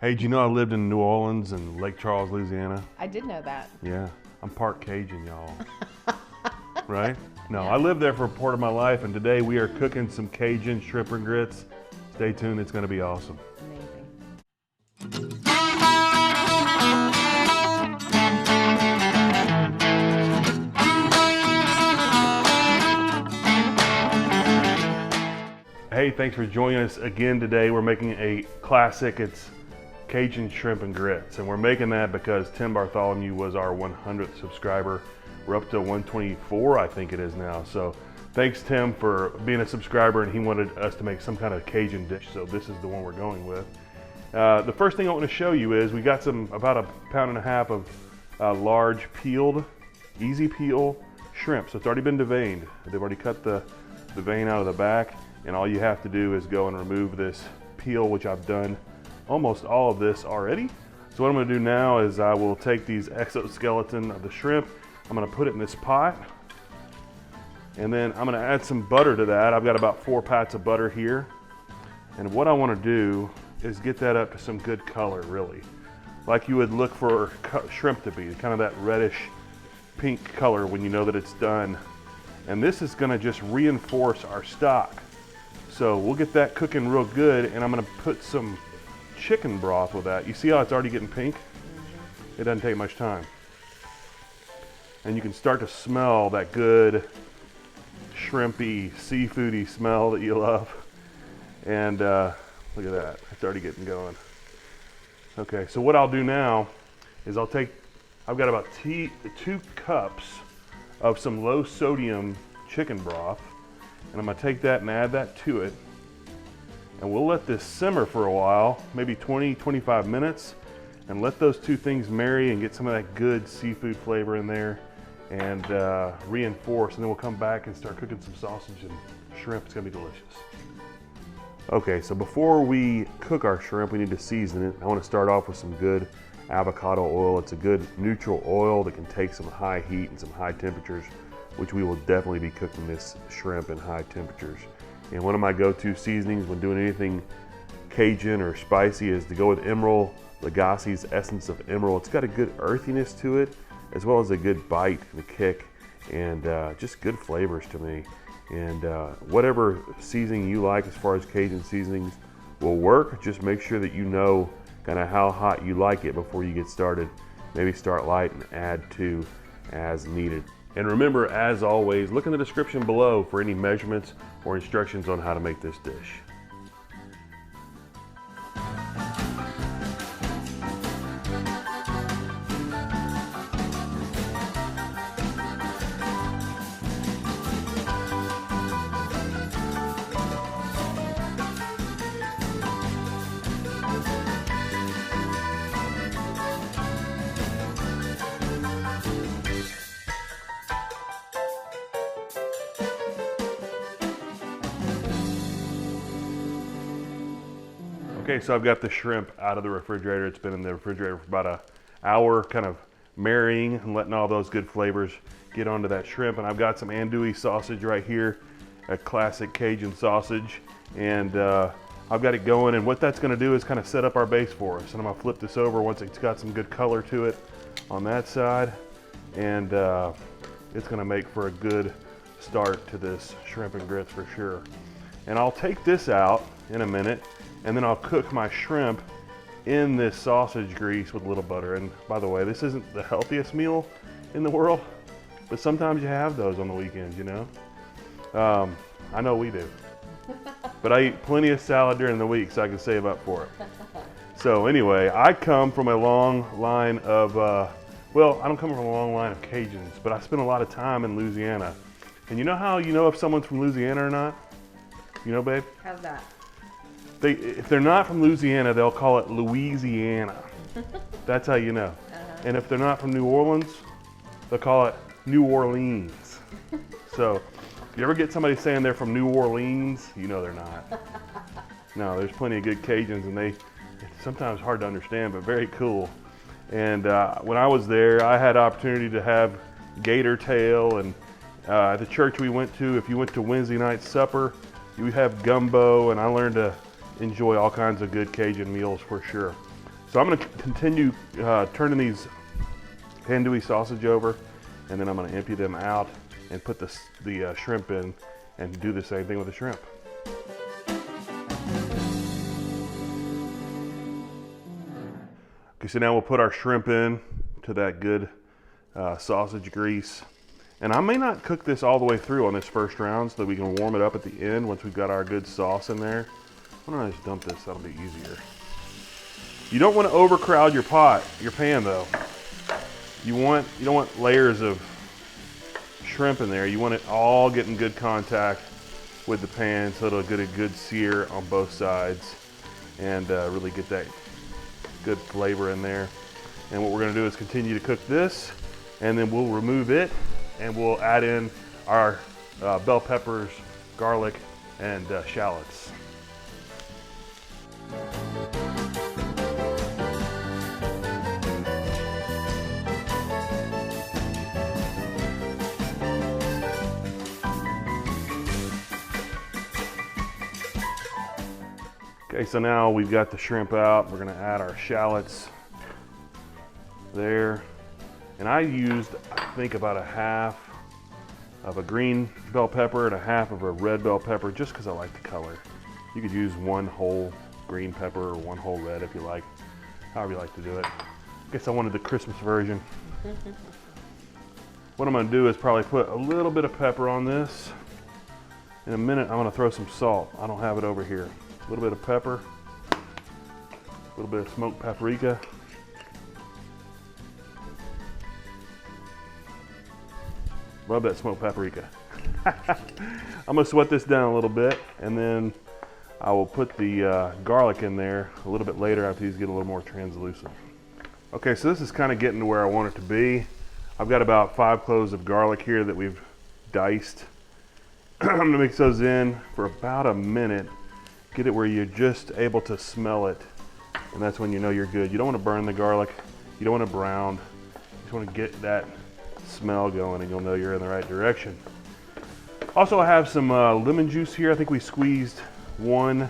Hey, do you know I lived in New Orleans and Lake Charles, Louisiana? I did know that. Yeah, I'm part Cajun, y'all. Right? No, Yeah. I lived there for a part of my life, and today we are cooking some Cajun shrimp and grits. Stay tuned, it's gonna be awesome. Amazing. Hey, thanks for joining us again today. We're making a classic. It's Cajun shrimp and grits, and we're making that because Tim Bartholomew was our 100th subscriber. We're up to 124, I think it is now. So thanks, Tim, for being a subscriber, and he wanted us to make some kind of Cajun dish, so this is the one we're going with. The first thing I want to show you is we got about a pound and a half of large peeled, easy peel shrimp. So it's already been deveined. They've already cut the vein out of the back, and all you have to do is go and remove this peel, which I've done almost all of this already. So what I'm gonna do now is I will take these exoskeleton of the shrimp, I'm gonna put it in this pot, and then I'm gonna add some butter to that. I've got about 4 pats of butter here. And what I wanna do is get that up to some good color, really. Like you would look for shrimp to be, kind of that reddish pink color when you know that it's done. And this is gonna just reinforce our stock. So we'll get that cooking real good, and I'm gonna put some chicken broth with that. You see how it's already getting pink? It doesn't take much time. And you can start to smell that good shrimpy, seafoody smell that you love. And look at that, it's already getting going. Okay, so what I'll do now is I've got about 2 cups of some low sodium chicken broth, and I'm gonna take that and add that to it. And we'll let this simmer for a while, maybe 20, 25 minutes, and let those 2 things marry and get some of that good seafood flavor in there and reinforce. And then we'll come back and start cooking some sausage and shrimp. It's gonna be delicious. Okay, so before we cook our shrimp, we need to season it. I wanna start off with some good avocado oil. It's a good neutral oil that can take some high heat and some high temperatures, which we will definitely be cooking this shrimp in high temperatures. And one of my go-to seasonings when doing anything Cajun or spicy is to go with Emeril, Legacy's Essence of Emeril. It's got a good earthiness to it, as well as a good bite and a kick, and just good flavors to me. And whatever seasoning you like as far as Cajun seasonings will work. Just make sure that you know kind of how hot you like it before you get started. Maybe start light and add to as needed. And remember, as always, look in the description below for any measurements or instructions on how to make this dish. Okay, so I've got the shrimp out of the refrigerator. It's been in the refrigerator for about an hour, kind of marrying and letting all those good flavors get onto that shrimp. And I've got some andouille sausage right here, a classic Cajun sausage. And I've got it going, and what that's gonna do is kind of set up our base for us. And I'm gonna flip this over once it's got some good color to it on that side. And it's gonna make for a good start to this shrimp and grits for sure. And I'll take this out in a minute, and then I'll cook my shrimp in this sausage grease with a little butter. And by the way, this isn't the healthiest meal in the world, but sometimes you have those on the weekends, you know? I know we do. But I eat plenty of salad during the week so I can save up for it. So anyway, I come from a long line of, well, I don't come from a long line of Cajuns, but I spent a lot of time in Louisiana. And you know how you know if someone's from Louisiana or not? You know, babe? How's that? If they're not from Louisiana, they'll call it Louisiana. That's how you know. And if they're not from New Orleans, they'll call it New Orleans. So if you ever get somebody saying they're from New Orleans, you know they're not. No, there's plenty of good Cajuns, and it's sometimes hard to understand, but very cool. And when I was there, I had opportunity to have gator tail, and at the church we went to, if you went to Wednesday night supper, you have gumbo, and I learned to enjoy all kinds of good Cajun meals for sure. So I'm gonna continue turning these andouille sausage over, and then I'm gonna empty them out and put the shrimp in and do the same thing with the shrimp. Okay, so now we'll put our shrimp in to that good sausage grease. And I may not cook this all the way through on this first round so that we can warm it up at the end once we've got our good sauce in there. Why don't I just dump this, that'll be easier. You don't want to overcrowd your pan though. You don't want layers of shrimp in there. You want it all getting good contact with the pan so it'll get a good sear on both sides and really get that good flavor in there. And what we're gonna do is continue to cook this, and then we'll remove it and we'll add in our bell peppers, garlic, and shallots. Okay, so now we've got the shrimp out. We're gonna add our shallots there. And I used, I think, about a half of a green bell pepper and a half of a red bell pepper, just because I like the color. You could use one whole green pepper or one whole red if you like, however you like to do it. I guess I wanted the Christmas version. What I'm gonna do is probably put a little bit of pepper on this. In a minute, I'm gonna throw some salt. I don't have it over here. A little bit of pepper, a little bit of smoked paprika. Love that smoked paprika. I'm gonna sweat this down a little bit, and then I will put the garlic in there a little bit later after these get a little more translucent. Okay, so this is kind of getting to where I want it to be. I've got about 5 cloves of garlic here that we've diced. I'm gonna mix those in for about a minute. Get it where you're just able to smell it, and that's when you know you're good. You don't want to burn the garlic. You don't want to brown. You just want to get that smell going, and you'll know you're in the right direction. Also, I have some lemon juice here. I think we squeezed 1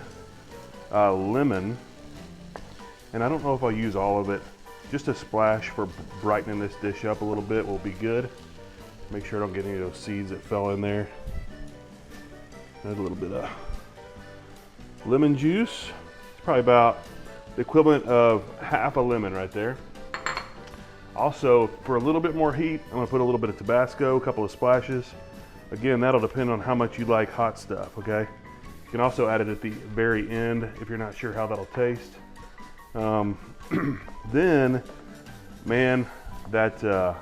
lemon, and I don't know if I'll use all of it. Just a splash for brightening this dish up a little bit will be good. Make sure I don't get any of those seeds that fell in there. Add a little bit of lemon juice. It's probably about the equivalent of half a lemon right there. Also, for a little bit more heat, I'm gonna put a little bit of Tabasco, a couple of splashes. Again, that'll depend on how much you like hot stuff, okay? You can also add it at the very end if you're not sure how that'll taste. Then, man, that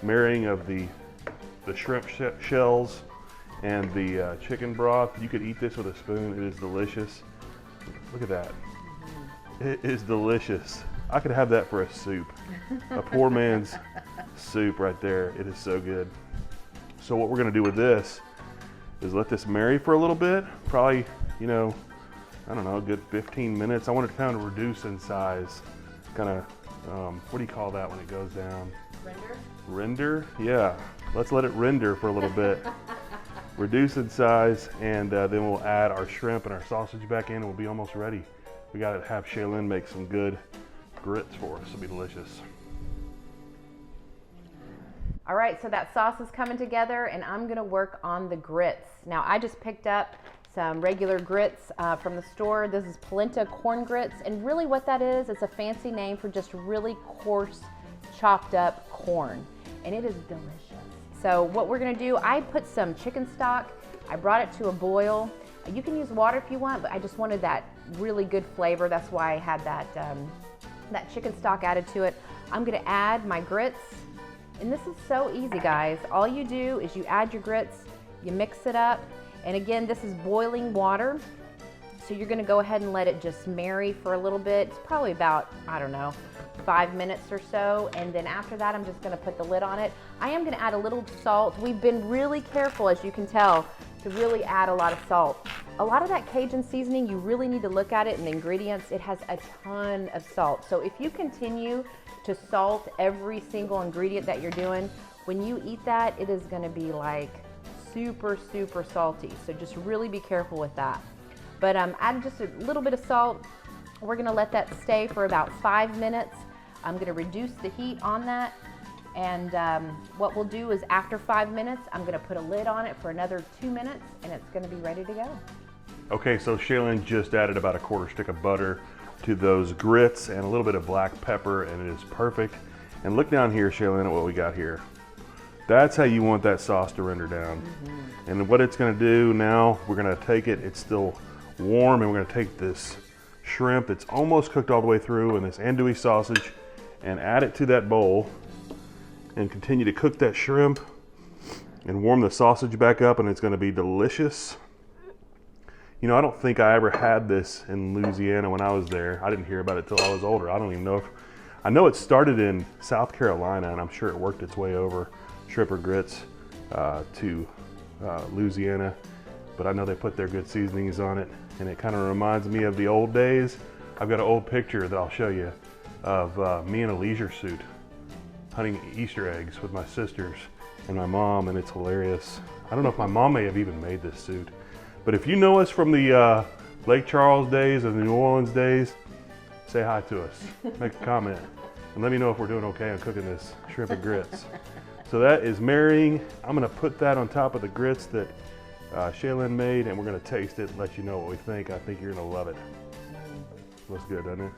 marrying of the shrimp shells and the chicken broth, you could eat this with a spoon. It is delicious. Look at that. It is delicious. I could have that for a soup. A poor man's soup right there. It is so good. So what we're gonna do with this is let this marry for a little bit. Probably, you know, I don't know, a good 15 minutes. I want it to kind of reduce in size. Kind of, what do you call that when it goes down? Render? Render? Yeah. Let's let it render for a little bit. Reduce in size, and then we'll add our shrimp and our sausage back in, and we'll be almost ready. We gotta have Shaylin make some good grits for us. It'll be delicious. All right, so that sauce is coming together, and I'm gonna work on the grits. Now, I just picked up some regular grits from the store. This is polenta corn grits, and really what that is, it's a fancy name for just really coarse, chopped up corn, and it is delicious. So what we're gonna do, I put some chicken stock, I brought it to a boil. You can use water if you want, but I just wanted that really good flavor. That's why I had that, that chicken stock added to it. I'm gonna add my grits, and this is so easy, guys. All you do is you add your grits, you mix it up, and again, this is boiling water. So you're gonna go ahead and let it just marry for a little bit. It's probably about, I don't know, 5 minutes or so, and then after that I'm just going to put the lid on it. I am going to add a little salt. We've been really careful, as you can tell, to really add a lot of salt. A lot of that Cajun seasoning, you really need to look at it in the ingredients. It has a ton of salt. So if you continue to salt every single ingredient that you're doing, when you eat that, it is going to be like super, super salty. So just really be careful with that. But add just a little bit of salt. We're gonna let that stay for about 5 minutes. I'm gonna reduce the heat on that. And what we'll do is after 5 minutes, I'm gonna put a lid on it for another 2 minutes and it's gonna be ready to go. Okay, so Shaylin just added about a 1/4 stick of butter to those grits and a little bit of black pepper, and it is perfect. And look down here, Shaylin, at what we got here. That's how you want that sauce to render down. And what it's gonna do now, we're gonna take it, it's still warm, and we're gonna take this shrimp that's almost cooked all the way through and this andouille sausage and add it to that bowl and continue to cook that shrimp and warm the sausage back up, and it's gonna be delicious. You know, I don't think I ever had this in Louisiana when I was there. I didn't hear about it till I was older. I don't even know if, I know it started in South Carolina, and I'm sure it worked its way over shrimp or grits to Louisiana, but I know they put their good seasonings on it, and it kind of reminds me of the old days. I've got an old picture that I'll show you of me in a leisure suit hunting Easter eggs with my sisters and my mom, and it's hilarious. I don't know if my mom may have even made this suit, but if you know us from the Lake Charles days and the New Orleans days, say hi to us, make a comment, and let me know if we're doing okay on cooking this shrimp and grits. So that is marrying. I'm gonna put that on top of the grits that Shaylin made, and we're gonna taste it and let you know what we think. I think you're gonna love it. Looks good, doesn't it?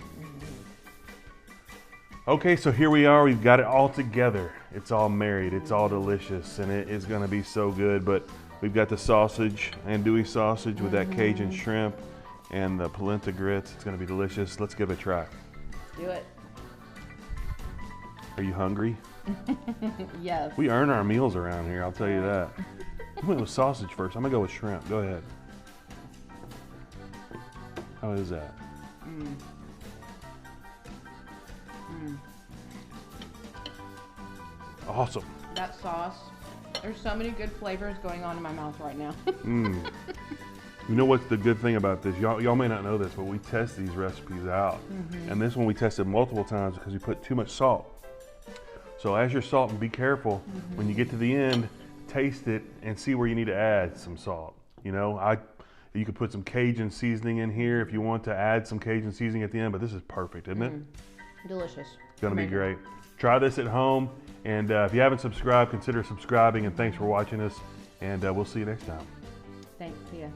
Okay, so here we are. We've got it all together. It's all married. It's all delicious, and it is gonna be so good. But we've got the sausage, andouille sausage with that Cajun shrimp and the polenta grits. It's gonna be delicious. Let's give it a try. Do it. Are you hungry? Yes. We earn our meals around here, I'll tell you that. I went with sausage first. I'm gonna go with shrimp. Go ahead. How is that? Awesome. That sauce, there's so many good flavors going on in my mouth right now. You know what's the good thing about this? Y'all may not know this, but we test these recipes out. And this one we tested multiple times because we put too much salt. So as you're salting, be careful. When you get to the end, taste it and see where you need to add some salt. You know, you could put some Cajun seasoning in here if you want to add some Cajun seasoning at the end, but this is perfect, isn't it? Delicious. It's gonna be great. Try this at home, and if you haven't subscribed, consider subscribing, and thanks for watching us, and we'll see you next time. Thanks, see ya.